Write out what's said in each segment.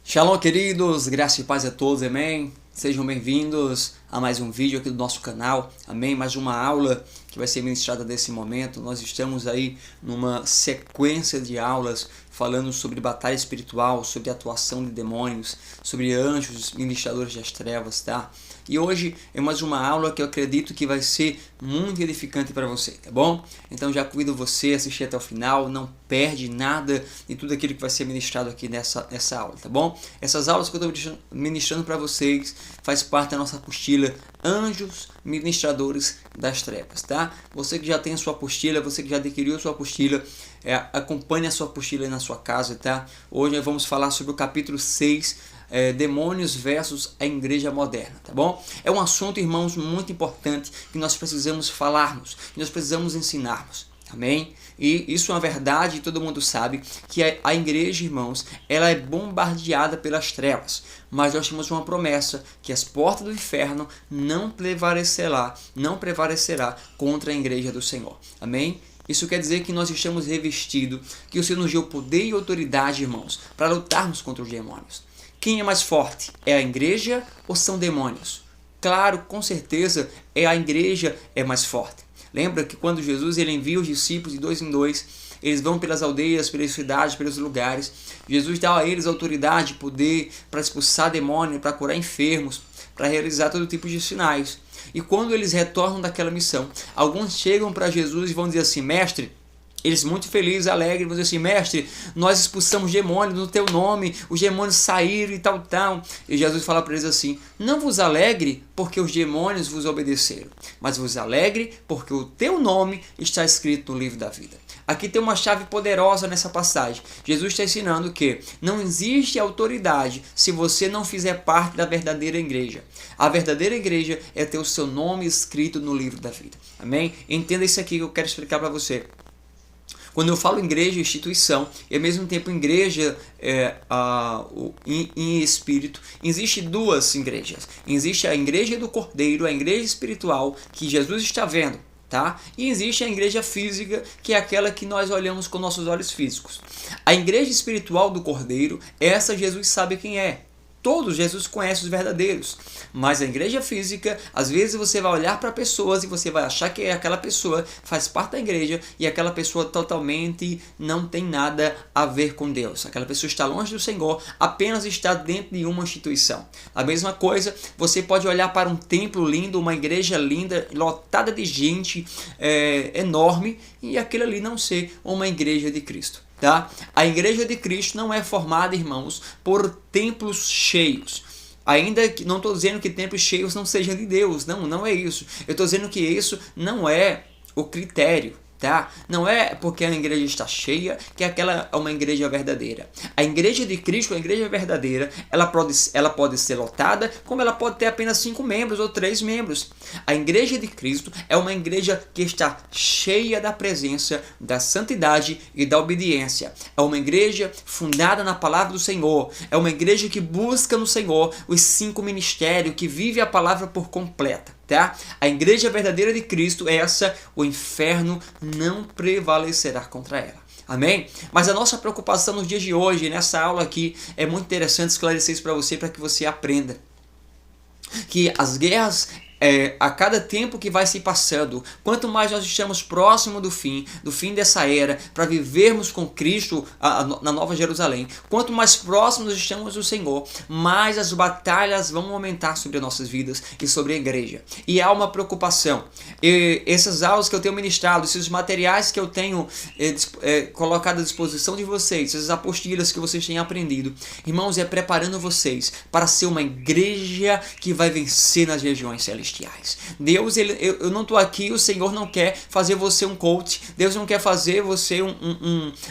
Shalom, queridos, graça e paz a todos, amém? Sejam bem-vindos a mais um vídeo aqui do nosso canal, amém? Mais uma aula que vai ser ministrada nesse momento. Nós estamos aí numa sequência de aulas falando sobre batalha espiritual, sobre atuação de demônios, sobre anjos, ministradores das trevas, tá? E hoje é mais uma aula que eu acredito que vai ser muito edificante para você, tá bom? Então já convido você a assistir até o final, não perde nada de tudo aquilo que vai ser ministrado aqui nessa aula, tá bom? Essas aulas que eu estou ministrando para vocês faz parte da nossa apostila Anjos Ministradores das Trevas, tá? Você que já tem a sua apostila, você que já adquiriu a sua apostila, acompanhe a sua apostila aí na sua casa, tá? Hoje nós vamos falar sobre o capítulo 6, demônios versus a igreja moderna, tá bom? É um assunto, irmãos, muito importante que nós precisamos falarmos, que nós precisamos ensinarmos, amém? E isso é uma verdade, todo mundo sabe que a igreja, irmãos, ela é bombardeada pelas trevas, mas nós temos uma promessa que as portas do inferno não prevalecerá contra a igreja do Senhor, amém? Isso quer dizer que nós estamos revestidos, que o Senhor nos deu poder e autoridade, irmãos, para lutarmos contra os demônios. Quem é mais forte? É a igreja ou são demônios? Claro, com certeza, a igreja é mais forte. Lembra que quando Jesus ele envia os discípulos de dois em dois, eles vão pelas aldeias, pelas cidades, pelos lugares. Jesus dá a eles autoridade, poder para expulsar demônios, para curar enfermos, para realizar todo tipo de sinais. E quando eles retornam daquela missão, alguns chegam para Jesus e vão dizer assim: mestre, eles muito felizes, alegres, vão dizer assim: mestre, nós expulsamos demônios no teu nome, os demônios saíram e tal. E Jesus fala para eles assim: não vos alegre porque os demônios vos obedeceram, mas vos alegre porque o teu nome está escrito no livro da vida. Aqui tem uma chave poderosa nessa passagem. Jesus está ensinando que não existe autoridade se você não fizer parte da verdadeira igreja. A verdadeira igreja é ter o seu nome escrito no livro da vida. Amém? Entenda isso aqui que eu quero explicar para você. Quando eu falo igreja, instituição, e ao mesmo tempo igreja em espírito, existe duas igrejas. Existe a igreja do Cordeiro, a igreja espiritual que Jesus está vendo, tá? E existe a igreja física, que é aquela que nós olhamos com nossos olhos físicos. A igreja espiritual do Cordeiro, essa Jesus sabe quem é. Todos Jesus conhece os verdadeiros, mas a igreja física, às vezes você vai olhar para pessoas e você vai achar que aquela pessoa faz parte da igreja e aquela pessoa totalmente não tem nada a ver com Deus. Aquela pessoa está longe do Senhor, apenas está dentro de uma instituição. A mesma coisa, você pode olhar para um templo lindo, uma igreja linda, lotada de gente enorme, e aquilo ali não ser uma igreja de Cristo. Tá? A igreja de Cristo não é formada, irmãos, por templos cheios. Ainda que não estou dizendo que templos cheios não sejam de Deus, não é isso. Eu estou dizendo que isso não é o critério. Tá? Não é porque a igreja está cheia que aquela é uma igreja verdadeira. A igreja de Cristo, a igreja verdadeira, ela pode ser lotada, como ela pode ter apenas 5 membros ou 3 membros. A igreja de Cristo é uma igreja que está cheia da presença, da santidade e da obediência. É uma igreja fundada na palavra do Senhor. É uma igreja que busca no Senhor os 5 ministérios, que vive a palavra por completa. Tá? A igreja verdadeira de Cristo, essa, o inferno não prevalecerá contra ela. Amém? Mas a nossa preocupação nos dias de hoje, nessa aula aqui, é muito interessante esclarecer isso para que você aprenda. Que as guerras, a cada tempo que vai se passando, quanto mais nós estamos próximo do fim dessa era, para vivermos com Cristo na Nova Jerusalém, quanto mais próximos estamos do Senhor, mais as batalhas vão aumentar sobre as nossas vidas e sobre a igreja. E há uma preocupação. Essas aulas que eu tenho ministrado, esses materiais que eu tenho colocado à disposição de vocês, essas apostilas que vocês têm aprendido, irmãos, é preparando vocês para ser uma igreja que vai vencer nas regiões celestiais. Deus, eu não estou aqui, o Senhor não quer fazer você um coach, Deus não quer fazer você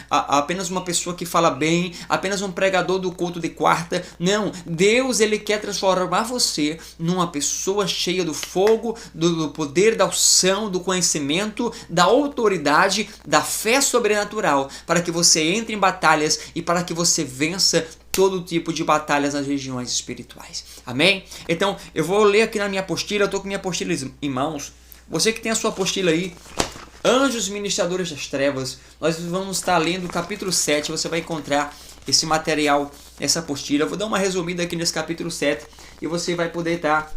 apenas uma pessoa que fala bem, apenas um pregador do culto de quarta. Não, Deus ele quer transformar você numa pessoa cheia do fogo, do poder, da unção, do conhecimento, da autoridade, da fé sobrenatural, para que você entre em batalhas e para que você vença todo tipo de batalhas nas regiões espirituais. Amém? Então, eu vou ler aqui na minha apostila, eu estou com minha apostila em mãos. Você que tem a sua apostila aí, Anjos Ministradores das Trevas, nós vamos estar lendo o capítulo 7, você vai encontrar esse material, essa apostila. Eu vou dar uma resumida aqui nesse capítulo 7 e você vai poder estar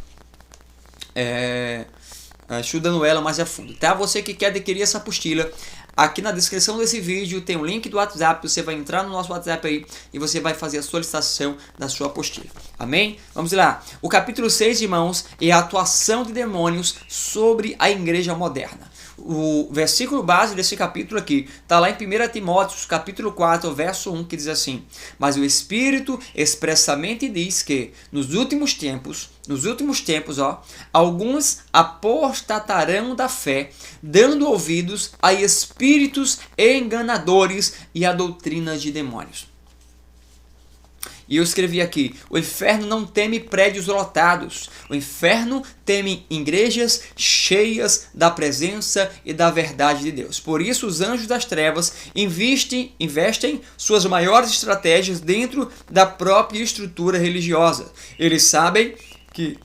estudando ela mais a fundo, tá? Você que quer adquirir essa apostila, aqui na descrição desse vídeo tem um link do WhatsApp, você vai entrar no nosso WhatsApp aí e você vai fazer a solicitação da sua apostila. Amém? Vamos lá. O capítulo 6, irmãos, é a atuação de demônios sobre a igreja moderna. O versículo base desse capítulo aqui está lá em 1 Timóteo, capítulo 4, verso 1, que diz assim: mas o Espírito expressamente diz que nos últimos tempos, alguns apostatarão da fé, dando ouvidos a espíritos enganadores e a doutrinas de demônios. E eu escrevi aqui: o inferno não teme prédios lotados. O inferno teme igrejas cheias da presença e da verdade de Deus. Por isso os anjos das trevas investem suas maiores estratégias dentro da própria estrutura religiosa. Eles sabem que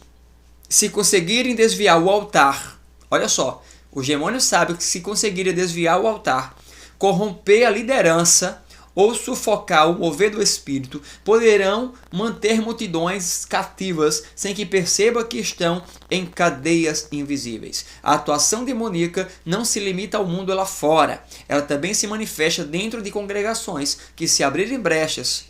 se conseguirem desviar o altar, olha só, os demônios sabem que se conseguirem desviar o altar, corromper a liderança ou sufocar o mover do Espírito, poderão manter multidões cativas sem que percebam que estão em cadeias invisíveis. A atuação demoníaca não se limita ao mundo lá fora, ela também se manifesta dentro de congregações que, se abrirem brechas,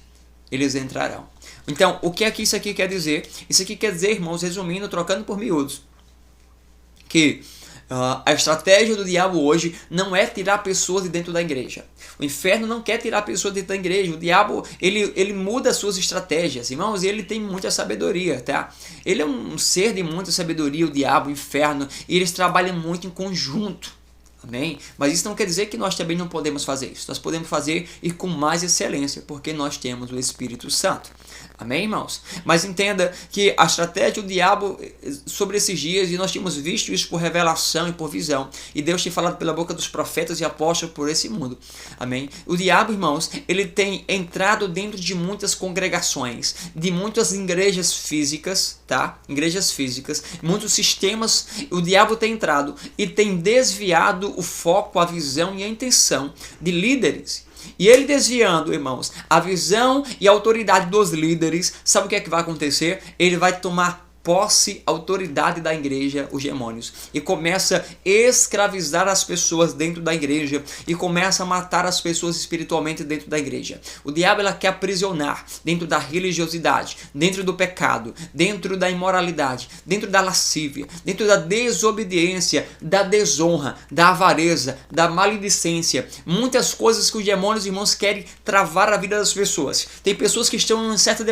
eles entrarão. Então, o que é que isso aqui quer dizer? Isso aqui quer dizer, irmãos, resumindo, trocando por miúdos, que a estratégia do diabo hoje não é tirar pessoas de dentro da igreja. O inferno não quer tirar pessoas de dentro da igreja. O diabo, ele muda as suas estratégias, irmãos, e ele tem muita sabedoria, tá? Ele é um ser de muita sabedoria, o diabo, o inferno, e eles trabalham muito em conjunto. Amém? Mas isso não quer dizer que nós também não podemos fazer isso. Nós podemos fazer e com mais excelência, porque nós temos o Espírito Santo. Amém, irmãos? Mas entenda que a estratégia do diabo sobre esses dias, e nós temos visto isso por revelação e por visão, e Deus tem falado pela boca dos profetas e apóstolos por esse mundo. Amém? O diabo, irmãos, ele tem entrado dentro de muitas congregações, de muitas igrejas físicas, tá? Igrejas físicas, muitos sistemas. O diabo tem entrado e tem desviado o foco, a visão e a intenção de líderes. E ele desviando, irmãos, a visão e a autoridade dos líderes, sabe o que é que vai acontecer? Ele vai tomar posse, autoridade da igreja, os demônios, e começa a escravizar as pessoas dentro da igreja, e começa a matar as pessoas espiritualmente dentro da igreja. O diabo, ela quer aprisionar dentro da religiosidade, dentro do pecado, dentro da imoralidade, dentro da lascívia, dentro da desobediência, da desonra, da avareza, da maledicência. Muitas coisas que os demônios, irmãos, querem travar a vida das pessoas. Tem pessoas que estão em certas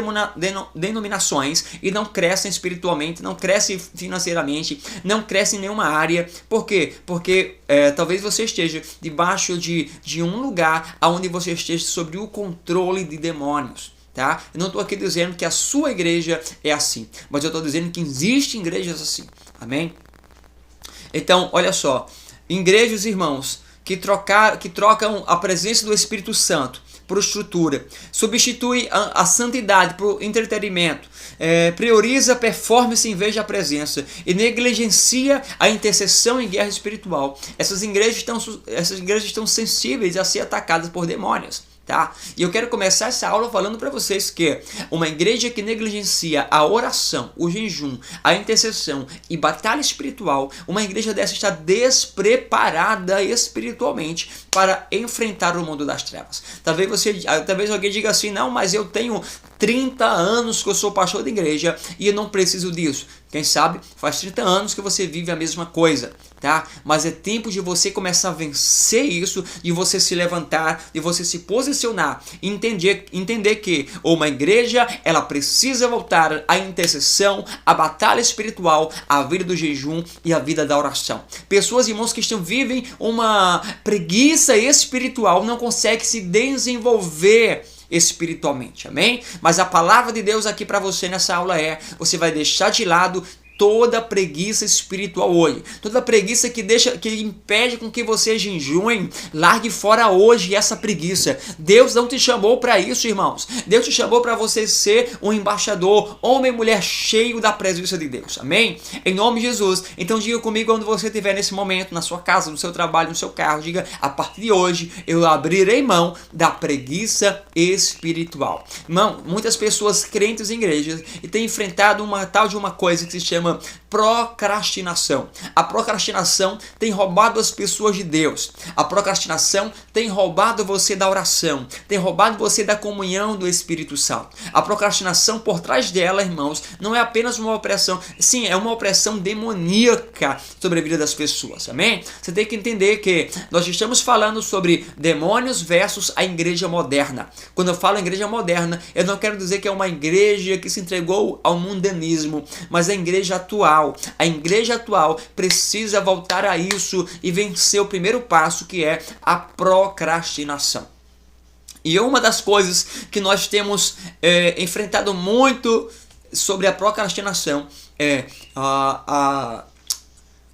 denominações e não crescem espiritualmente, não cresce financeiramente, não cresce em nenhuma área. Por quê? Porque talvez você esteja debaixo de um lugar onde você esteja sob o controle de demônios. Tá? Eu não estou aqui dizendo que a sua igreja é assim, mas eu estou dizendo que existem igrejas assim. Amém? Então, olha só, igrejas, irmãos, que trocam a presença do Espírito Santo por estrutura, substitui a santidade por entretenimento, prioriza a performance em vez da presença e negligencia a intercessão em guerra espiritual. Essas igrejas estão sensíveis a ser atacadas por demônios. Tá? E eu quero começar essa aula falando para vocês que uma igreja que negligencia a oração, o jejum, a intercessão e batalha espiritual, uma igreja dessa está despreparada espiritualmente para enfrentar o mundo das trevas. Talvez alguém diga assim: não, mas eu tenho 30 anos que eu sou pastor de igreja e eu não preciso disso. Quem sabe faz 30 anos que você vive a mesma coisa, tá? Mas é tempo de você começar a vencer isso, de você se levantar, de você se posicionar, entender que uma igreja, ela precisa voltar à intercessão, à batalha espiritual, à vida do jejum e à vida da oração. Pessoas, irmãos, que vivem uma preguiça espiritual, não conseguem se desenvolver espiritualmente, amém? Mas a palavra de Deus aqui para você nessa aula você vai deixar de lado toda preguiça espiritual hoje, toda preguiça que impede com que você jejue, largue fora hoje essa preguiça. Deus não te chamou para isso, irmãos. Deus te chamou para você ser um embaixador, homem e mulher cheio da presença de Deus. Amém? Em nome de Jesus. Então diga comigo onde você estiver nesse momento, na sua casa, no seu trabalho, no seu carro. Diga: a partir de hoje eu abrirei mão da preguiça espiritual. Irmão, muitas pessoas crentes em igrejas e têm enfrentado uma tal de uma coisa que se chama procrastinação. A procrastinação tem roubado as pessoas de Deus. A procrastinação tem roubado você da oração, tem roubado você da comunhão do Espírito Santo. A procrastinação, por trás dela, irmãos, não é apenas uma opressão, sim, é uma opressão demoníaca sobre a vida das pessoas. Amém? Você tem que entender que nós estamos falando sobre demônios versus a igreja moderna. Quando eu falo igreja moderna, eu não quero dizer que é uma igreja que se entregou ao mundanismo, mas a igreja atual. A igreja atual precisa voltar a isso e vencer o primeiro passo, que é a procrastinação. E uma das coisas que nós temos enfrentado muito sobre a procrastinação é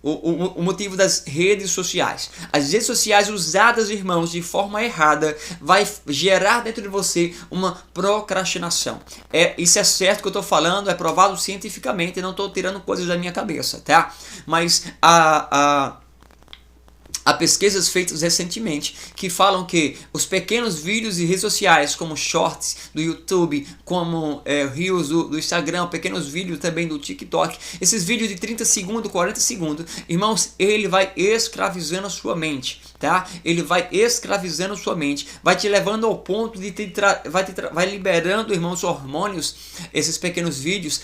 o motivo das redes sociais. As redes sociais usadas, irmãos, de forma errada, vai gerar dentro de você uma procrastinação. Isso é certo que eu estou falando, é provado cientificamente, não estou tirando coisas da minha cabeça, tá? Mas há pesquisas feitas recentemente que falam que os pequenos vídeos de redes sociais, como shorts do YouTube, como reels do Instagram, pequenos vídeos também do TikTok, esses vídeos de 30 segundos, 40 segundos, irmãos, ele vai escravizando a sua mente, tá? Ele vai escravizando a sua mente, vai te levando ao ponto de vai liberando, irmãos, hormônios, esses pequenos vídeos,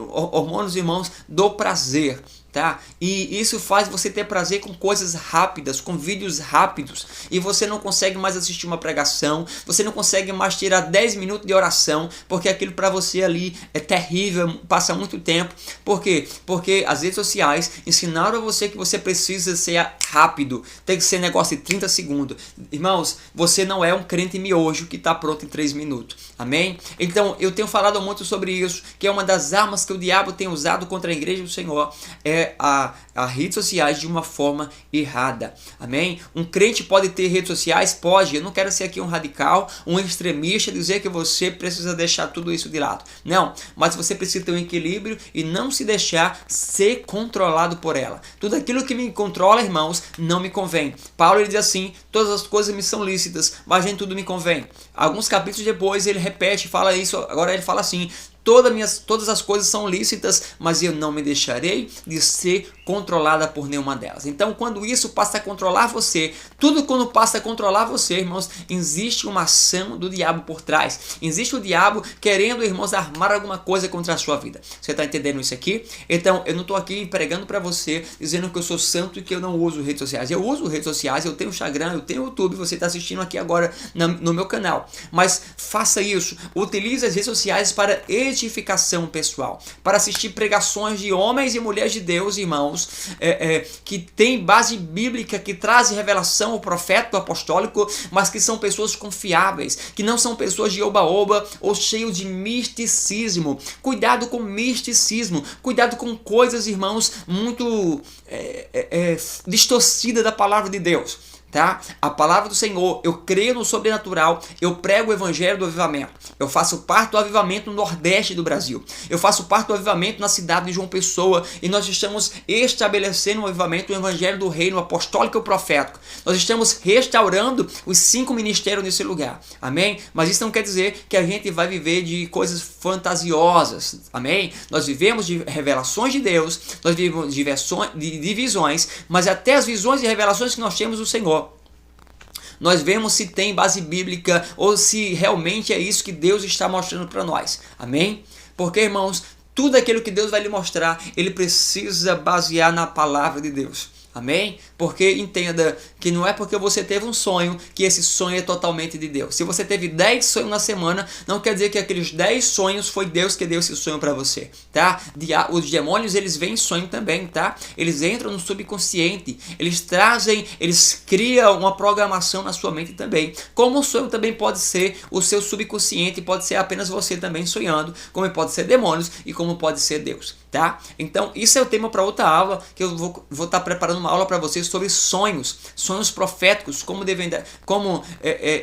hormônios, irmãos, do prazer. Tá? E isso faz você ter prazer com coisas rápidas, com vídeos rápidos, e você não consegue mais assistir uma pregação, você não consegue mais tirar 10 minutos de oração, porque aquilo para você ali é terrível, passa muito tempo. Por quê? Porque as redes sociais ensinaram a você que você precisa ser rápido, tem que ser negócio de 30 segundos. Irmãos, você não é um crente miojo que está pronto em 3 minutos. Amém? Então, eu tenho falado muito sobre isso, que é uma das armas que o diabo tem usado contra a igreja do Senhor, as redes sociais de uma forma errada. Amém? Um crente pode ter redes sociais? Pode. Eu não quero ser aqui um radical, um extremista, dizer que você precisa deixar tudo isso de lado. Não, mas você precisa ter um equilíbrio e não se deixar ser controlado por ela. Tudo aquilo que me controla, irmãos, não me convém. Paulo, ele diz assim: todas as coisas me são lícitas, mas nem tudo me convém. Alguns capítulos depois ele repete, fala isso, agora ele fala assim: todas as coisas são lícitas, mas eu não me deixarei de ser controlada por nenhuma delas. Então, quando isso passa a controlar você, tudo quando passa a controlar você, irmãos, existe uma ação do diabo por trás. Existe o diabo querendo, irmãos, armar alguma coisa contra a sua vida. Você está entendendo isso aqui? Então, eu não estou aqui pregando para você, dizendo que eu sou santo e que eu não uso redes sociais. Eu uso redes sociais, eu tenho Instagram, eu tenho YouTube, você está assistindo aqui agora no meu canal. Mas faça isso, utilize as redes sociais para edificação pessoal, para assistir pregações de homens e mulheres de Deus, irmãos, que tem base bíblica, que trazem revelação ao profeta apostólico, mas que são pessoas confiáveis, que não são pessoas de oba-oba ou cheios de misticismo. Cuidado com misticismo, cuidado com coisas, irmãos, muito distorcidas da palavra de Deus. Tá? A palavra do Senhor, eu creio no sobrenatural, eu prego o evangelho do avivamento. Eu faço parte do avivamento no Nordeste do Brasil. Eu faço parte do avivamento na cidade de João Pessoa, e nós estamos estabelecendo o avivamento, o evangelho do reino apostólico e profético. Nós estamos restaurando os 5 ministérios nesse lugar. Amém? Mas isso não quer dizer que a gente vai viver de coisas fantasiosas. Amém? Nós vivemos de revelações de Deus, nós vivemos de visões, mas até as visões e revelações que nós temos do Senhor, nós vemos se tem base bíblica ou se realmente é isso que Deus está mostrando para nós. Amém? Porque, irmãos, tudo aquilo que Deus vai lhe mostrar, ele precisa basear na palavra de Deus. Amém? Porque entenda que não é porque você teve um sonho que esse sonho é totalmente de Deus. Se você teve 10 sonhos na semana, não quer dizer que aqueles 10 sonhos foi Deus que deu esse sonho para você, tá? Os demônios, eles veem sonho também, tá? Eles entram no subconsciente, eles criam uma programação na sua mente também. Como o sonho também pode ser o seu subconsciente, pode ser apenas você também sonhando, como pode ser demônios e como pode ser Deus, tá? Então, isso é o tema para outra aula, que eu vou estar preparando uma aula para vocês sobre sonhos proféticos, como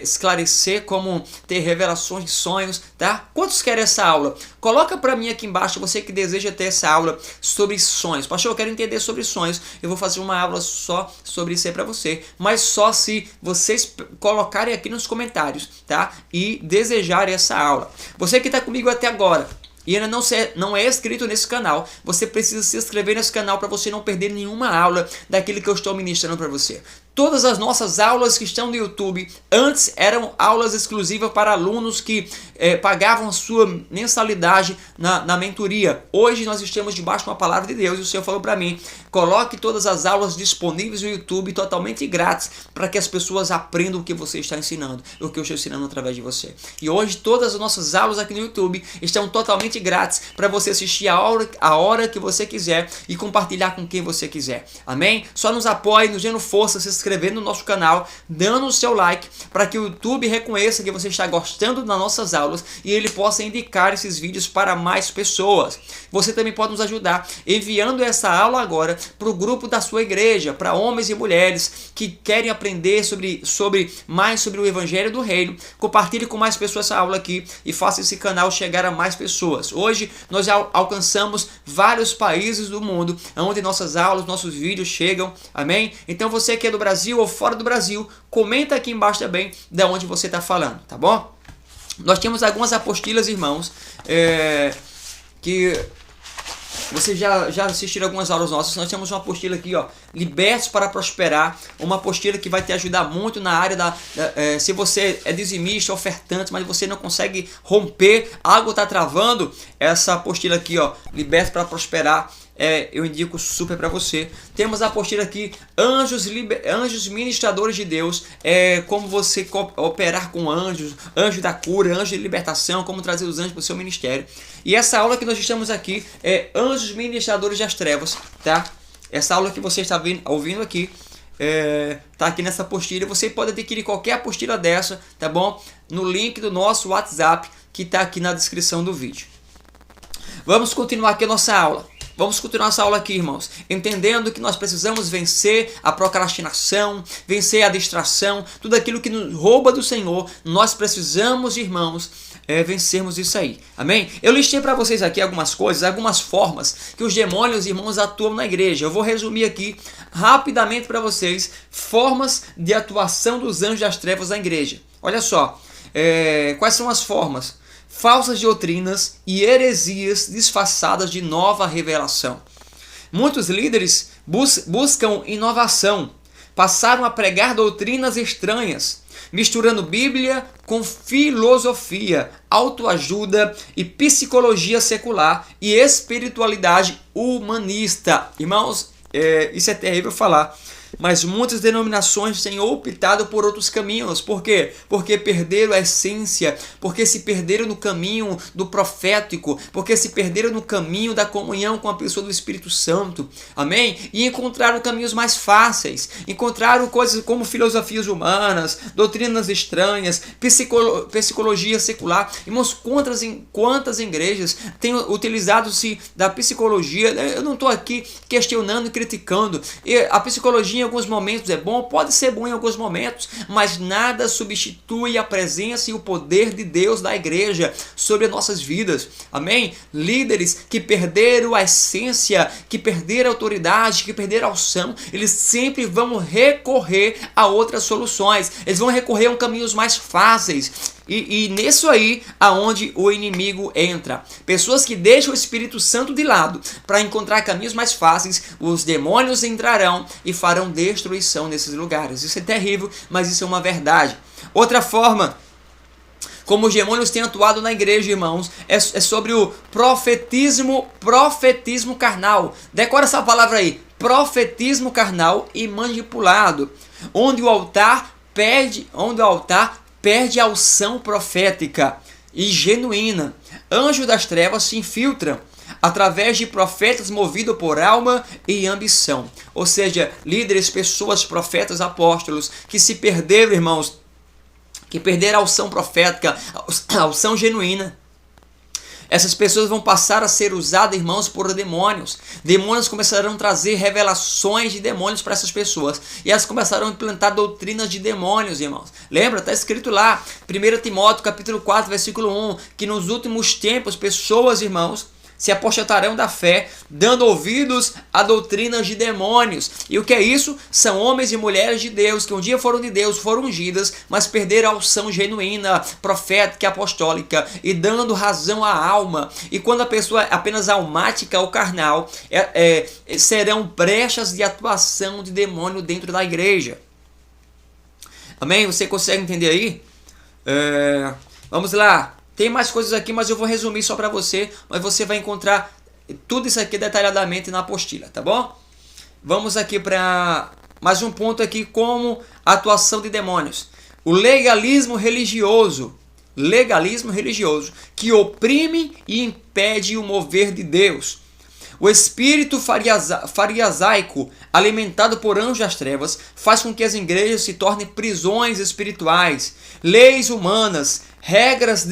esclarecer, como ter revelações de sonhos, tá? Quantos querem essa aula? Coloca para mim aqui embaixo, você que deseja ter essa aula sobre sonhos. Pastor, eu quero entender sobre sonhos. Eu vou fazer uma aula só sobre isso aí para você, mas só se vocês colocarem aqui nos comentários, tá? E desejarem essa aula. Você que está comigo até agora e ainda não é inscrito nesse canal, você precisa se inscrever nesse canal para você não perder nenhuma aula daquilo que eu estou ministrando para você. Todas as nossas aulas que estão no YouTube, antes eram aulas exclusivas para alunos que pagavam a sua mensalidade na mentoria. Hoje nós estamos debaixo de uma palavra de Deus e o Senhor falou para mim, coloque todas as aulas disponíveis no YouTube totalmente grátis para que as pessoas aprendam o que você está ensinando, o que eu estou ensinando através de você. E hoje todas as nossas aulas aqui no YouTube estão totalmente grátis para você assistir a hora que você quiser e compartilhar com quem você quiser. Amém? Só nos apoie, nos dando força, se inscrevendo no nosso canal, dando o seu like para que o YouTube reconheça que você está gostando das nossas aulas e ele possa indicar esses vídeos para mais pessoas. Você também pode nos ajudar enviando essa aula agora para o grupo da sua igreja, para homens e mulheres que querem aprender mais sobre o Evangelho do Reino. Compartilhe com mais pessoas essa aula aqui e faça esse canal chegar a mais pessoas. Hoje nós alcançamos vários países do mundo onde nossas aulas, nossos vídeos chegam. Amém? Então você que é do Brasil ou fora do Brasil, comenta aqui embaixo também de onde você está falando, tá bom? Nós temos algumas apostilas, irmãos, que vocês já assistiram algumas aulas nossas. Nós temos uma apostila aqui, ó, Libertos para Prosperar, uma apostila que vai te ajudar muito na área se você é dizimista, ofertante, mas você não consegue romper, algo está travando, essa apostila aqui, ó, Libertos para Prosperar, eu indico super para você. Temos a apostila aqui, Anjos Ministradores de Deus, como você operar com anjos, anjo da cura, anjo de libertação, como trazer os anjos para o seu ministério. E essa aula que nós estamos aqui é Anjos Ministradores das Trevas, tá? Essa aula que você está ouvindo aqui, tá aqui nessa apostila. Você pode adquirir qualquer apostila dessa, tá bom? No link do nosso WhatsApp, que está aqui na descrição do vídeo. Vamos continuar aqui a nossa aula. Vamos continuar essa aula aqui, irmãos, entendendo que nós precisamos vencer a procrastinação, vencer a distração, tudo aquilo que nos rouba do Senhor. Nós precisamos, irmãos, vencermos isso aí. Amém? Eu listei para vocês aqui algumas coisas, algumas formas que os demônios, irmãos, atuam na igreja. Eu vou resumir aqui rapidamente para vocês formas de atuação dos anjos das trevas na igreja. Olha só, quais são as formas? Falsas doutrinas e heresias disfarçadas de nova revelação. Muitos líderes buscam inovação, passaram a pregar doutrinas estranhas, misturando Bíblia com filosofia, autoajuda e psicologia secular e espiritualidade humanista. Irmãos, isso é terrível falar. Mas muitas denominações têm optado por outros caminhos. Por quê? Porque perderam a essência, porque se perderam no caminho do profético, porque se perderam no caminho da comunhão com a pessoa do Espírito Santo. Amém? E encontraram caminhos mais fáceis, encontraram coisas como filosofias humanas, doutrinas estranhas, psicologia secular. Irmãos, quantas igrejas têm utilizado-se da psicologia? Eu não estou aqui questionando e criticando. A psicologia em alguns momentos é bom, pode ser bom em alguns momentos, mas nada substitui a presença e o poder de Deus da igreja sobre as nossas vidas. Amém? Líderes que perderam a essência, que perderam a autoridade, que perderam a unção, eles sempre vão recorrer a outras soluções. Eles vão recorrer a caminhos mais fáceis. E nisso aí aonde o inimigo entra. Pessoas que deixam o Espírito Santo de lado para encontrar caminhos mais fáceis, os demônios entrarão e farão destruição nesses lugares. Isso é terrível, mas isso é uma verdade. Outra forma como os demônios têm atuado na igreja, irmãos, é sobre o profetismo carnal. Decora essa palavra aí. profetismo carnal e manipulado, onde o altar perde a unção profética e genuína. Anjos das trevas se infiltram através de profetas movidos por alma e ambição. Ou seja, líderes, pessoas, profetas, apóstolos que se perderam, irmãos, que perderam a unção profética, a unção genuína. Essas pessoas vão passar a ser usadas, irmãos, por demônios. Demônios começarão a trazer revelações de demônios para essas pessoas. E elas começarão a implantar doutrinas de demônios, irmãos. Lembra? Está escrito lá, 1 Timóteo capítulo 4, versículo 1, que nos últimos tempos, pessoas, irmãos, se apostatarão da fé, dando ouvidos a doutrinas de demônios. E o que é isso? São homens e mulheres de Deus, que um dia foram de Deus, foram ungidas, mas perderam a unção genuína, profética e apostólica, e dando razão à alma. E quando a pessoa é apenas almática ou carnal, serão brechas de atuação de demônio dentro da igreja. Amém? Você consegue entender aí? Vamos lá. Tem mais coisas aqui, mas eu vou resumir só para você, mas você vai encontrar tudo isso aqui detalhadamente na apostila, tá bom? Vamos aqui para mais um ponto aqui, como a atuação de demônios. O legalismo religioso que oprime e impede o mover de Deus. O espírito fariasaico, alimentado por anjos das trevas, faz com que as igrejas se tornem prisões espirituais, leis humanas, regras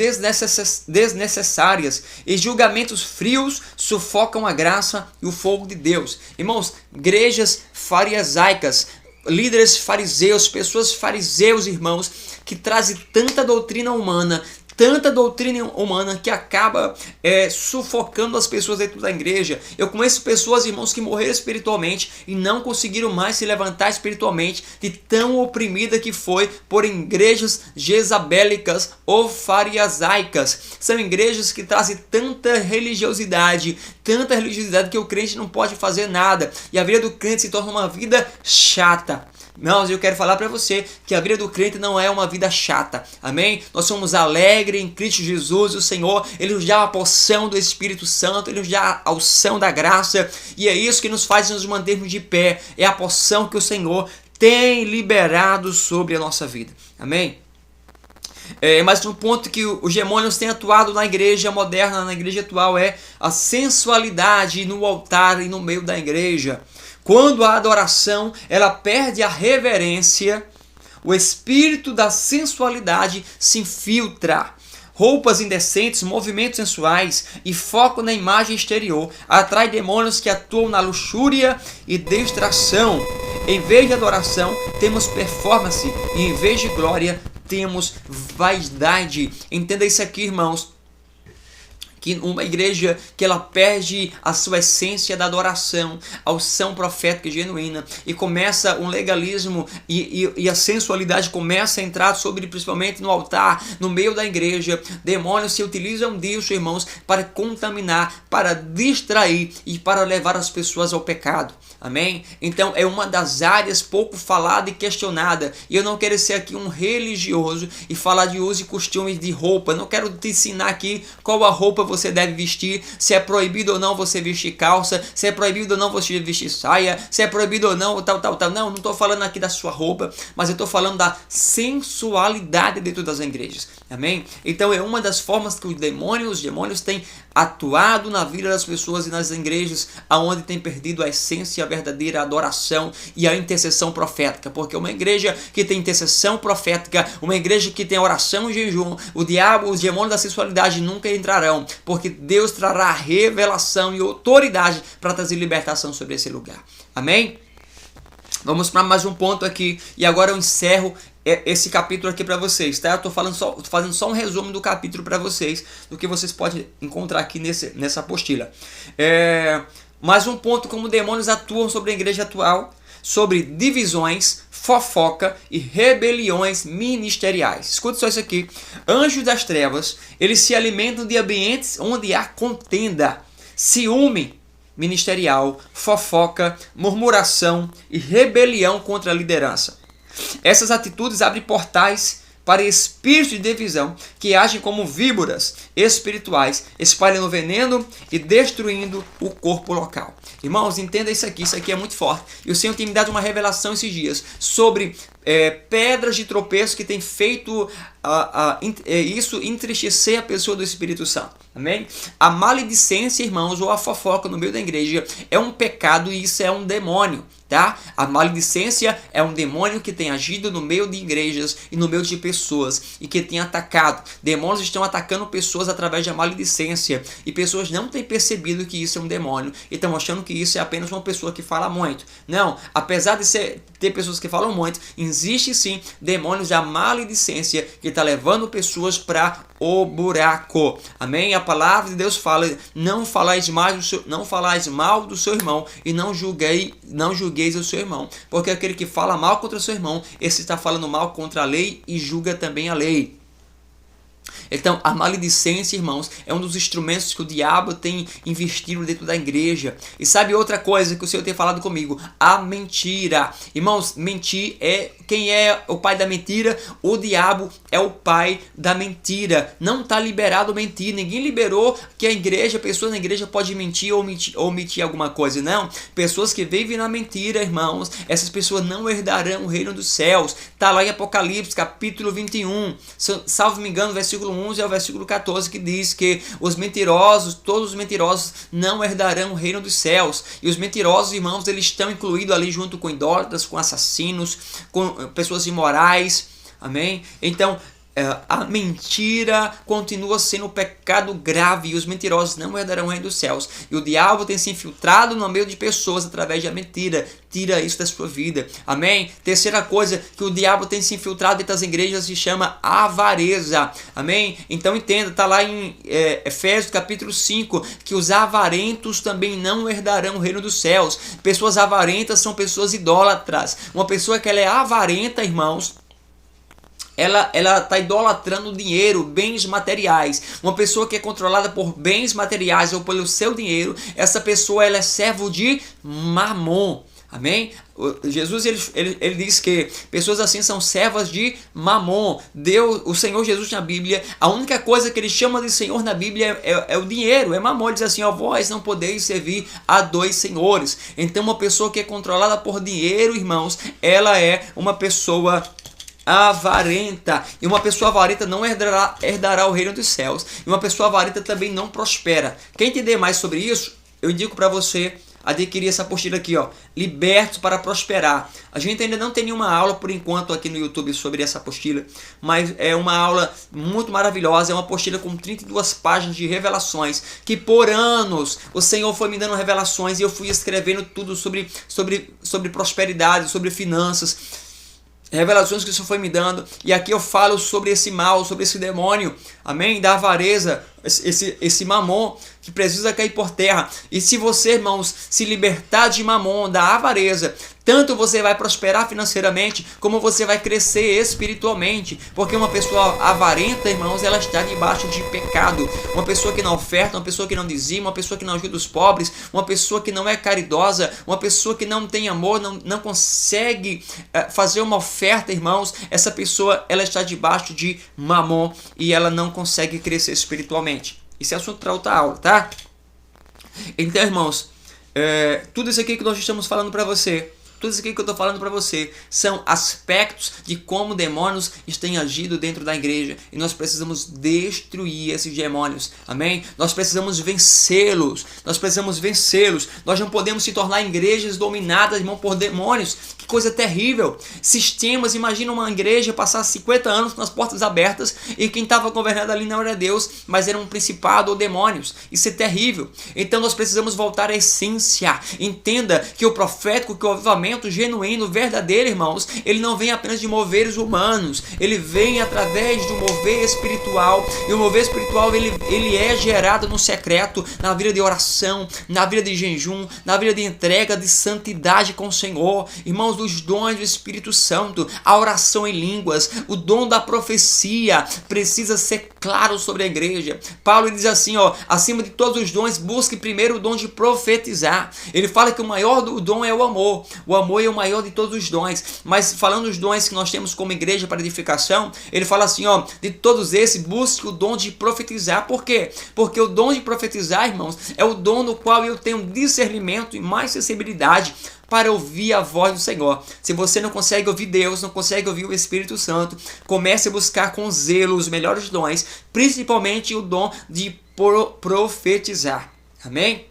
desnecessárias e julgamentos frios sufocam a graça e o fogo de Deus. Irmãos, igrejas farisaicas, líderes fariseus, pessoas fariseus, irmãos, que trazem tanta doutrina humana que acaba sufocando as pessoas dentro da igreja. Eu conheço pessoas, irmãos, que morreram espiritualmente e não conseguiram mais se levantar espiritualmente, de tão oprimida que foi por igrejas jezabélicas ou farisaicas. São igrejas que trazem tanta religiosidade que o crente não pode fazer nada, e a vida do crente se torna uma vida chata. Irmãos, eu quero falar para você que a vida do crente não é uma vida chata, amém? Nós somos alegres em Cristo Jesus, o Senhor, Ele nos dá a porção do Espírito Santo, Ele nos dá a unção da graça, e é isso que nos faz nos mantermos de pé, é a porção que o Senhor tem liberado sobre a nossa vida, amém? Mas um ponto que os demônios têm atuado na igreja moderna, na igreja atual, é a sensualidade no altar e no meio da igreja. Quando a adoração ela perde a reverência, o espírito da sensualidade se infiltra. Roupas indecentes, movimentos sensuais e foco na imagem exterior atrai demônios que atuam na luxúria e distração. Em vez de adoração, temos performance, e em vez de glória, temos vaidade. Entenda isso aqui, irmãos, que uma igreja que ela perde a sua essência da adoração, a unção profética genuína, e começa um legalismo e a sensualidade começa a entrar sobre, principalmente no altar, no meio da igreja. Demônios se utilizam disso, irmãos, para contaminar, para distrair e para levar as pessoas ao pecado. Amém? Então é uma das áreas pouco falada e questionada. E eu não quero ser aqui um religioso e falar de uso e costumes de roupa. Não quero te ensinar aqui qual a roupa você deve vestir, se é proibido ou não você vestir calça, se é proibido ou não você vestir saia, se é proibido ou não tal. Não estou falando aqui da sua roupa, mas eu estou falando da sensualidade dentro das igrejas. Amém? Então é uma das formas que os demônios têm atuado na vida das pessoas e nas igrejas, aonde tem perdido a essência, a verdadeira adoração e a intercessão profética. Porque uma igreja que tem intercessão profética, uma igreja que tem oração e jejum, o diabo, os demônios da sensualidade nunca entrarão, porque Deus trará revelação e autoridade para trazer libertação sobre esse lugar. Amém? Vamos para mais um ponto aqui, e agora eu encerro esse capítulo aqui para vocês, tá? Eu tô fazendo só um resumo do capítulo para vocês, do que vocês podem encontrar aqui nessa apostila. Mais um ponto, como demônios atuam sobre a igreja atual, sobre divisões, fofoca e rebeliões ministeriais. Escuta só isso aqui. Anjos das trevas, eles se alimentam de ambientes onde há contenda, ciúme ministerial, fofoca, murmuração e rebelião contra a liderança. Essas atitudes abrem portais para espíritos de divisão que agem como víboras espirituais, espalhando veneno e destruindo o corpo local. Irmãos, entenda isso aqui é muito forte. E o Senhor tem me dado uma revelação esses dias sobre pedras de tropeço que tem feito isso entristecer a pessoa do Espírito Santo. Amém? A maledicência, irmãos, ou a fofoca no meio da igreja é um pecado e isso é um demônio. Tá? A maledicência é um demônio que tem agido no meio de igrejas e no meio de pessoas e que tem atacado. Demônios estão atacando pessoas através da maledicência e pessoas não têm percebido que isso é um demônio e estão achando que isso é apenas uma pessoa que fala muito. Não, apesar de ter pessoas que falam muito, existe sim demônios da maledicência que está levando pessoas para o buraco. Amém? A palavra de Deus fala: não falais mal do seu irmão e não julgueis o seu irmão, porque aquele que fala mal contra o seu irmão, esse está falando mal contra a lei e julga também a lei. Então, a maledicência, irmãos, é um dos instrumentos que o diabo tem investido dentro da igreja. E sabe outra coisa que o Senhor tem falado comigo? A mentira. Irmãos, mentir quem é o pai da mentira? O diabo é o pai da mentira. Não está liberado mentir. Ninguém liberou que a igreja, pessoas na igreja podem mentir ou omitir alguma coisa. Não. Pessoas que vivem na mentira, irmãos, essas pessoas não herdarão o reino dos céus. Está lá em Apocalipse, capítulo 21. Salvo me engano, versículo 11 ao versículo 14, que diz que os mentirosos, todos os mentirosos não herdarão o reino dos céus. E os mentirosos, irmãos, eles estão incluídos ali junto com idólatras, com assassinos, com pessoas imorais. Amém? Então, a mentira continua sendo um pecado grave e os mentirosos não herdarão o reino dos céus. E o diabo tem se infiltrado no meio de pessoas através da mentira. Tira isso da sua vida. Amém? Terceira coisa que o diabo tem se infiltrado dentro das igrejas se chama avareza. Amém? Então entenda, está lá em Efésios capítulo 5, que os avarentos também não herdarão o reino dos céus. Pessoas avarentas são pessoas idólatras. Uma pessoa que ela é avarenta, irmãos, ela está idolatrando dinheiro, bens materiais. Uma pessoa que é controlada por bens materiais ou pelo seu dinheiro, essa pessoa ela é servo de Mamon. Amém? Jesus ele diz que pessoas assim são servas de Mamon. O Senhor Jesus na Bíblia, a única coisa que ele chama de Senhor na Bíblia é o dinheiro, é Mamon. Ele diz assim: ó, vós não podeis servir a dois senhores. Então uma pessoa que é controlada por dinheiro, irmãos, ela é uma pessoa avarenta, e uma pessoa avarenta não herdará o reino dos céus, e uma pessoa avarenta também não prospera. Quer entender mais sobre isso? Eu indico para você adquirir essa apostila aqui, ó, Libertos para Prosperar. A gente ainda não tem nenhuma aula por enquanto aqui no YouTube sobre essa apostila, mas é uma aula muito maravilhosa, é uma apostila com 32 páginas de revelações, que por anos o Senhor foi me dando revelações e eu fui escrevendo tudo sobre prosperidade, sobre finanças, revelações que o Senhor foi me dando, e aqui eu falo sobre esse mal, sobre esse demônio, amém, da avareza, esse Mamon que precisa cair por terra. E se você, irmãos, se libertar de Mamon, da avareza, tanto você vai prosperar financeiramente, como você vai crescer espiritualmente, porque uma pessoa avarenta, irmãos, ela está debaixo de pecado. Uma pessoa que não oferta, uma pessoa que não dizima, uma pessoa que não ajuda os pobres, uma pessoa que não é caridosa, uma pessoa que não tem amor, não consegue fazer uma oferta, irmãos, essa pessoa ela está debaixo de Mamon e ela não consegue crescer espiritualmente. Isso é assunto para outra aula, tá? Então, irmãos, tudo isso aqui que nós estamos falando para você, tudo isso aqui que eu estou falando para você são aspectos de como demônios têm agido dentro da igreja. E nós precisamos destruir esses demônios. Amém? Nós precisamos vencê-los. Nós não podemos se tornar igrejas dominadas, irmão, por demônios. Que coisa terrível. Sistemas, imagina uma igreja passar 50 anos com as portas abertas e quem estava governando ali não era Deus, mas era um principado ou demônios. Isso é terrível. Então nós precisamos voltar à essência. Entenda que o profético, que o avivamento genuíno, verdadeiro, irmãos, ele não vem apenas de moveres humanos, ele vem através do mover espiritual, e o mover espiritual ele é gerado no secreto, na vida de oração, na vida de jejum, na vida de entrega, de santidade com o Senhor. Irmãos, dos dons do Espírito Santo, a oração em línguas, o dom da profecia precisa ser claro sobre a igreja. Paulo diz assim, acima de todos os dons, busque primeiro o dom de profetizar. Ele fala que o maior do dom é o amor. O amor é o maior de todos os dons. Mas falando dos dons que nós temos como igreja para edificação, ele fala assim, de todos esses, busque o dom de profetizar. Por quê? Porque o dom de profetizar, irmãos, é o dom no qual eu tenho discernimento e mais sensibilidade para ouvir a voz do Senhor. Se você não consegue ouvir Deus, não consegue ouvir o Espírito Santo, comece a buscar com zelo os melhores dons, principalmente o dom de profetizar. Amém?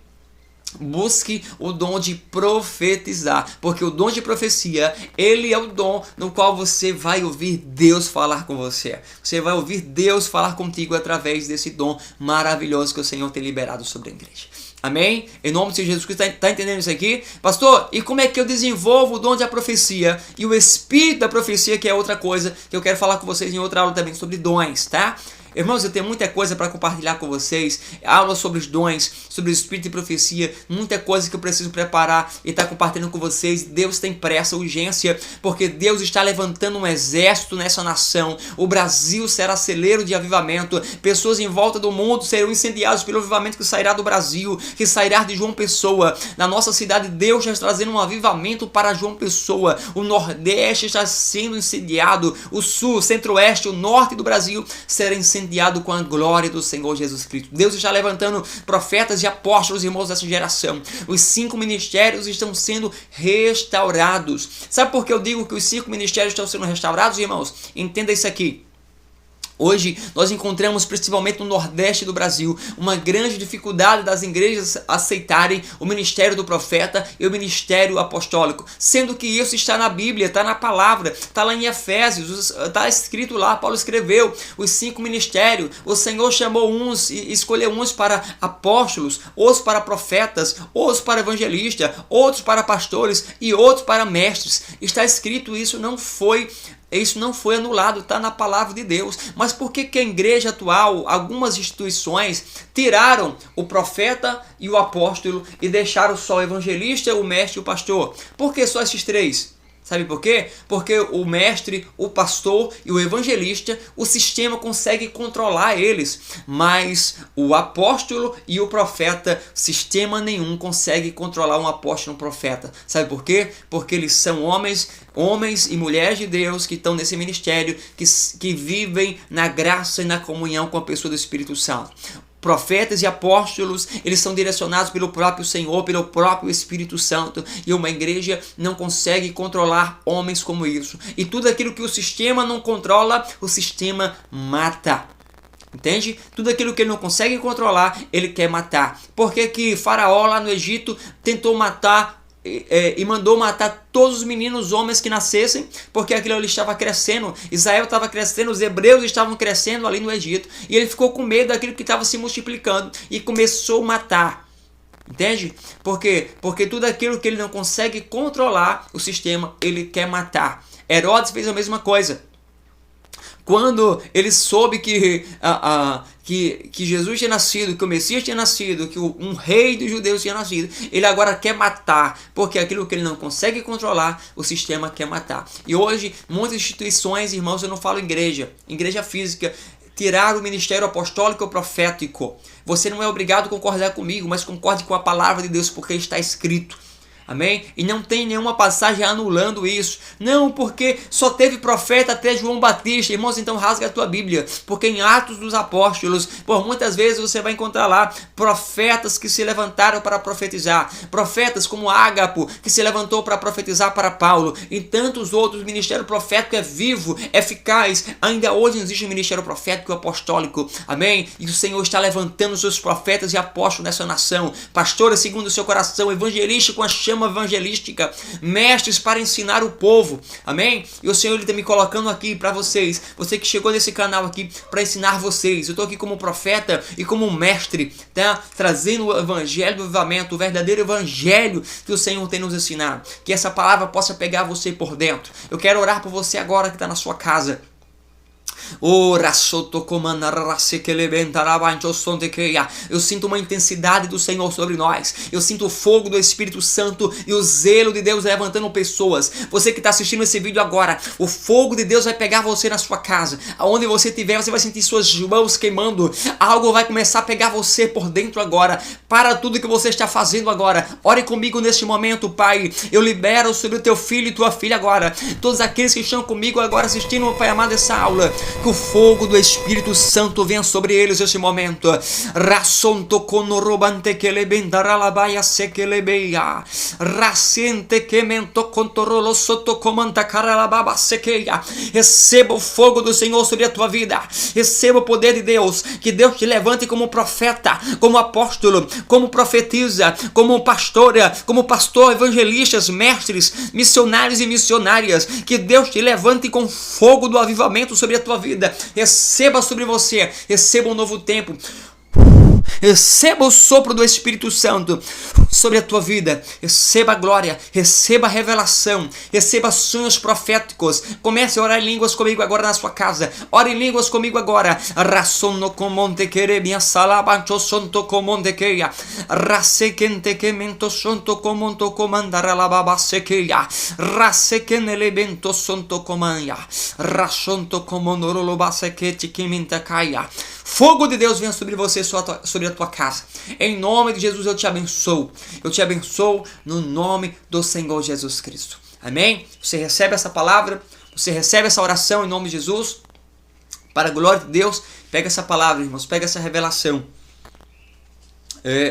Busque o dom de profetizar, porque o dom de profecia, ele é o dom no qual você vai ouvir Deus falar com você. Você vai ouvir Deus falar contigo através desse dom maravilhoso que o Senhor tem liberado sobre a igreja. Amém? Em nome de Jesus Cristo, está entendendo isso aqui? Pastor, e como é que eu desenvolvo o dom da profecia e o espírito da profecia, que é outra coisa que eu quero falar com vocês em outra aula também sobre dons, tá? Irmãos, eu tenho muita coisa para compartilhar com vocês, aulas sobre os dons, sobre o espírito de profecia, muita coisa que eu preciso preparar e estar compartilhando com vocês. Deus tem pressa, urgência, porque Deus está levantando um exército nessa nação. O Brasil será celeiro de avivamento, pessoas em volta do mundo serão incendiadas pelo avivamento que sairá do Brasil, que sairá de João Pessoa. Na nossa cidade, Deus está trazendo um avivamento para João Pessoa. O Nordeste está sendo incendiado, o Sul, o Centro-Oeste, o Norte do Brasil será incendiado com a glória do Senhor Jesus Cristo. Deus está levantando profetas e apóstolos, irmãos, dessa geração. Os 5 ministérios estão sendo restaurados. Sabe por que eu digo que os 5 ministérios estão sendo restaurados, irmãos? Entenda isso aqui. Hoje nós encontramos, principalmente no Nordeste do Brasil, uma grande dificuldade das igrejas aceitarem o ministério do profeta e o ministério apostólico, sendo que isso está na Bíblia, está na palavra, está lá em Efésios, está escrito lá, Paulo escreveu os 5 ministérios. O Senhor chamou uns e escolheu uns para apóstolos, outros para profetas, outros para evangelistas, outros para pastores e outros para mestres. Está escrito, isso não foi anulado, está na palavra de Deus. Mas por que a igreja atual, algumas instituições, tiraram o profeta e o apóstolo e deixaram só o evangelista, o mestre e o pastor? Por que só esses 3? Sabe por quê? Porque o mestre, o pastor e o evangelista, o sistema consegue controlar eles, mas o apóstolo e o profeta, sistema nenhum consegue controlar um apóstolo e um profeta. Sabe por quê? Porque eles são homens e mulheres de Deus que estão nesse ministério, que vivem na graça e na comunhão com a pessoa do Espírito Santo. Profetas e apóstolos, eles são direcionados pelo próprio Senhor, pelo próprio Espírito Santo, e uma igreja não consegue controlar homens como isso. E tudo aquilo que o sistema não controla, o sistema mata. Entende? Tudo aquilo que ele não consegue controlar, ele quer matar. Por que Faraó lá no Egito tentou matar e mandou matar todos os meninos homens que nascessem, porque aquilo ali estava crescendo, Israel estava crescendo, os hebreus estavam crescendo ali no Egito, e ele ficou com medo daquilo que estava se multiplicando e começou a matar. Entende? Por quê? Porque tudo aquilo que ele não consegue controlar, o sistema, ele quer matar. Herodes fez a mesma coisa. Quando ele soube que Jesus tinha nascido, que o Messias tinha nascido, que um rei dos judeus tinha nascido, ele agora quer matar, porque aquilo que ele não consegue controlar, o sistema quer matar. E hoje, muitas instituições, irmãos, eu não falo igreja física, tiraram o ministério apostólico ou profético. Você não é obrigado a concordar comigo, mas concorde com a palavra de Deus, porque está escrito. Amém? E não tem nenhuma passagem anulando isso. Não, porque só teve profeta até João Batista. Irmãos, então rasga a tua Bíblia. Porque em Atos dos Apóstolos, por muitas vezes você vai encontrar lá profetas que se levantaram para profetizar. Profetas como Ágapo, que se levantou para profetizar para Paulo. E tantos outros. O ministério profético é vivo, eficaz. Ainda hoje existe o ministério profético e apostólico. Amém? E o Senhor está levantando os seus profetas e apóstolos nessa nação. Pastores segundo o seu coração, evangelistas com a chama evangelística, mestres para ensinar o povo, amém? E o Senhor ele está me colocando aqui para vocês, você que chegou nesse canal aqui para ensinar vocês. Eu estou aqui como profeta e como mestre, tá? Trazendo o evangelho do avivamento, o verdadeiro evangelho que o Senhor tem nos ensinado, que essa palavra possa pegar você por dentro. Eu quero orar por você agora que está na sua casa. Eu sinto uma intensidade do Senhor sobre nós. Eu sinto o fogo do Espírito Santo e o zelo de Deus levantando pessoas. Você que está assistindo esse vídeo agora, o fogo de Deus vai pegar você na sua casa. Aonde você estiver, você vai sentir suas mãos queimando. Algo vai começar a pegar você por dentro agora. Para tudo que você está fazendo agora. Ore comigo neste momento, Pai. Eu libero sobre o teu filho e tua filha agora. Todos aqueles que estão comigo agora assistindo, Pai amado, essa aula. Que o fogo do Espírito Santo venha sobre eles neste momento. Rassonto conorobante que lebendaralabaia sekelebeia. Raciente que mento contorolo soto comanta caralababa sequeia. Receba o fogo do Senhor sobre a tua vida. Receba o poder de Deus. Que Deus te levante como profeta, como apóstolo, como profetisa, como pastora, como pastor, evangelistas, mestres, missionários e missionárias. Que Deus te levante com fogo do avivamento sobre a tua vida. Receba sobre você. Receba um novo tempo. Receba o sopro do Espírito Santo sobre a tua vida. Receba a glória, receba a revelação, receba sonhos proféticos. Comece a orar em línguas comigo agora na sua casa. Ore em línguas comigo agora. Rasono comonte querebia salabancho sonto comonte queia. Rasekente que mento sonto comonto comandara la baba sequeia. Rasekene lebento sonto comanya. Rasonto comonoro basekete que minta caia. Fogo de Deus venha sobre você, sobre a tua casa. Em nome de Jesus eu te abençoo. Eu te abençoo no nome do Senhor Jesus Cristo. Amém? Você recebe essa palavra, você recebe essa oração em nome de Jesus. Para a glória de Deus, pega essa palavra, irmãos, pega essa revelação.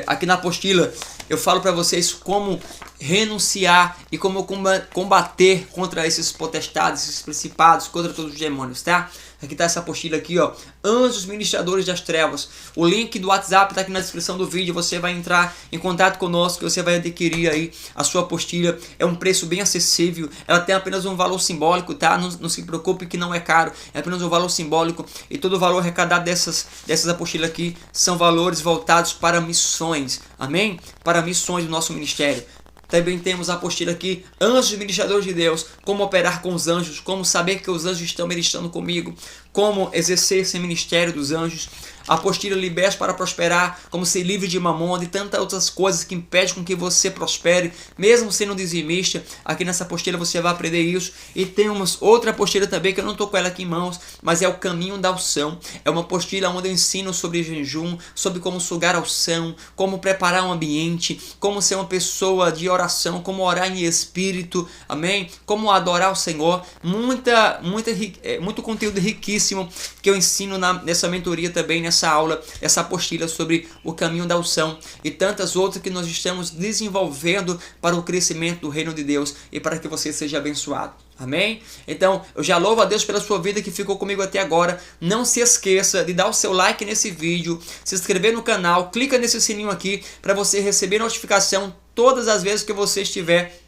Aqui na apostila eu falo para vocês como renunciar e como combater contra esses potestades, esses principados, contra todos os demônios, tá? Aqui tá essa apostila aqui, ó, Anjos Ministradores das Trevas. O link do WhatsApp tá aqui na descrição do vídeo. Você vai entrar em contato conosco, você vai adquirir aí a sua apostila. É um preço bem acessível. Ela tem apenas um valor simbólico, tá? Não se preocupe que não é caro. É apenas um valor simbólico. E todo o valor arrecadado dessas apostilas aqui são valores voltados para missões. Amém? Para missões do nosso ministério. Também temos a apostila aqui, Anjos Ministradores de Deus, como operar com os anjos, como saber que os anjos estão ministrando comigo, como exercer esse ministério dos anjos. A apostila Libertos para Prosperar, como ser livre de mamon, e tantas outras coisas que impedem com que você prospere, mesmo sendo dizimista. Aqui nessa apostila você vai aprender isso. E temos outra apostila também, que eu não estou com ela aqui em mãos, mas é o Caminho da Unção. É uma apostila onde eu ensino sobre jejum, sobre como sugar a unção, como preparar um ambiente, como ser uma pessoa de oração, como orar em espírito, amém? Como adorar o Senhor. Muito conteúdo riquíssimo que eu ensino nessa mentoria também, nessa aula, essa apostila sobre o caminho da unção e tantas outras que nós estamos desenvolvendo para o crescimento do reino de Deus e para que você seja abençoado. Amém? Então, eu já louvo a Deus pela sua vida que ficou comigo até agora. Não se esqueça de dar o seu like nesse vídeo, se inscrever no canal, clica nesse sininho aqui para você receber notificação todas as vezes que você estiver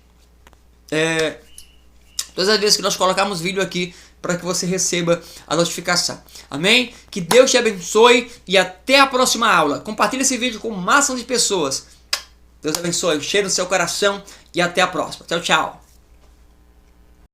todas as vezes que nós colocarmos vídeo aqui, para que você receba a notificação. Amém? Que Deus te abençoe e até a próxima aula. Compartilhe esse vídeo com o máximo de pessoas. Deus abençoe, cheiro no seu coração e até a próxima. Tchau, tchau.